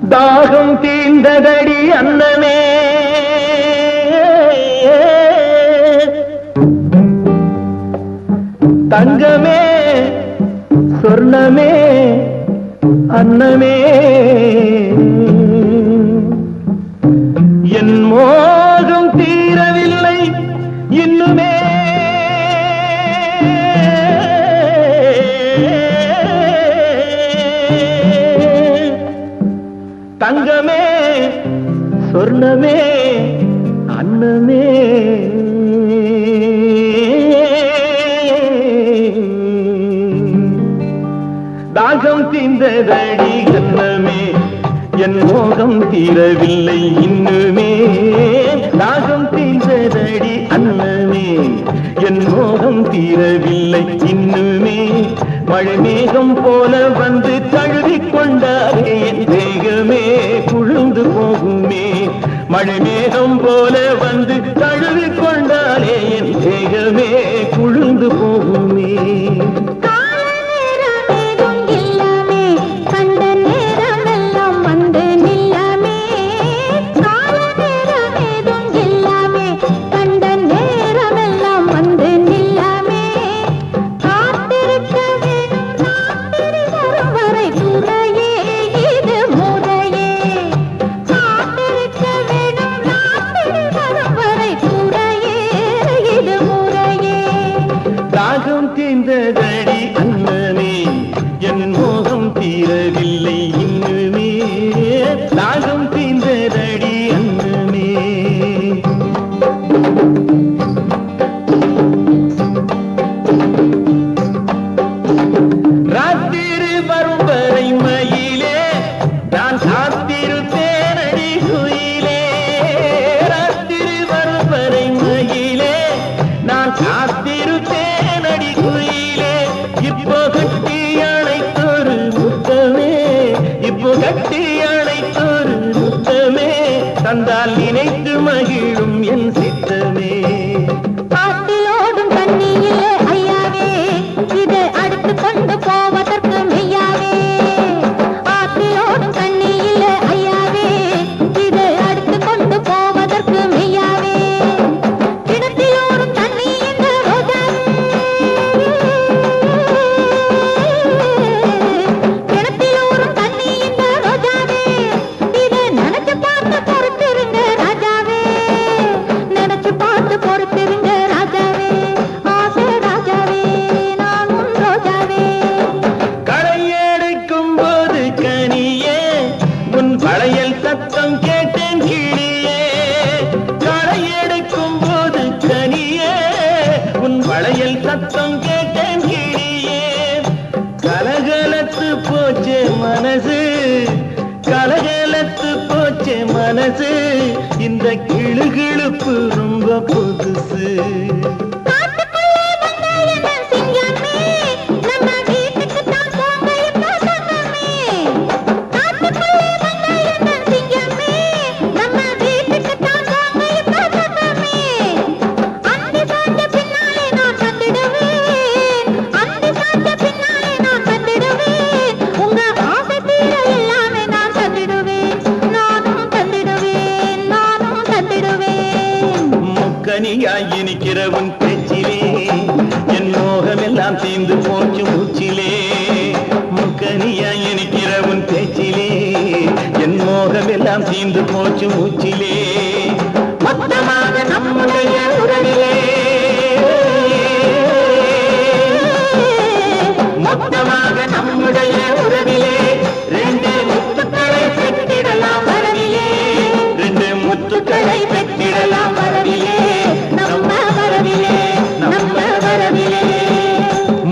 தாகம் தீர்ந்ததடி அன்னமே தங்கமே சொர்ணமே அன்னமே என் மோகம் தீரவில்லை இன்னுமே தங்கமே சொர்ணமே அன்னமே தாகம் தீர்ந்ததடி அன்னமே என் மோகம் தீரவில்லை இன்னுமே தாகம் தீர்ந்ததடி அன்னமே என் மோகம் தீரவில்லை இன்னுமே மழை மேகம் போல வந்து தழுவிக் கொண்டாரே என் தேகமே குழுந்து போகுமே மழை மேகம் போல வந்து தழுவிக் கொண்டாரே என் தேகமே குழுந்து போகுமே தாகம் தீர்ந்ததடி அன்னமே என் மோகம் தீரவில்லை இன்னுமே தாகம் தீர்ந்ததடி அன்னமே ராத்திரி வரும் வரை மயிலே நான் காத்திருப்பேனடி குயிலே ராத்திரி வரும் வரை மயிலே நான் காத்திருப்பேன் இப்போ கட்டி அணைத்தொரு முத்தமே இப்போ கட்டி அணைத்தொரு முத்தமே தந்தால் நினைத்து மகிழும் என் சித்தமே பாட்டிலோடும் தண்ணியிலே ஐயாவே இதை அடுத்து கொண்டு போவதற்கு மெய்யாவே ஆற்றிலோடும் தண்ணியிலே ஐயாவே இதை அடுத்து கொண்டு போவதற்கு மெய்யாவே கிணத்திலோடும் தண்ணி இந்த ரோஜாவே வளையல் சத்தம் கேட்டேன் கிளியே களை எடுக்கும் போது கனியே உன் வளையல் சத்தம் கேட்டேன் கிளியே கலகலத்து போச்சே மனசு கலகலத்து போச்சே மனசு இந்த கிளுகிழுப்பு ரொம்ப புதுசு கனியாய் இனிக்கிற உன் பேச்சிலே என் மோகமெல்லாம் தீர்ந்து போச்சு மூச்சிலே முக்கனியாய் இனிக்கிற உன் பேச்சிலே என் மோகமெல்லாம் தீர்ந்து போச்சு மூச்சிலே மொத்தமாக நம்முடைய உறவிலே மொத்தமாக நம்முடைய உறவிலே ரெண்டு முத்துக்களை பெற்றிடலாம் வரவிலே ரெண்டு முத்துக்களை பெற்றிடலாம் வரவிலே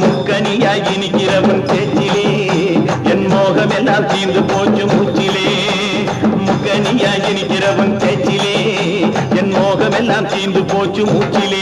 முக்கனியாய் இனிக்கிறவன் பேச்சிலே என் மோகமெல்லாம் தீர்ந்து போச்சு மூச்சிலே முக்கனியாய் இனிக்கிறவன் பேச்சிலே என் மோகமெல்லாம் தீர்ந்து போச்சு மூச்சிலே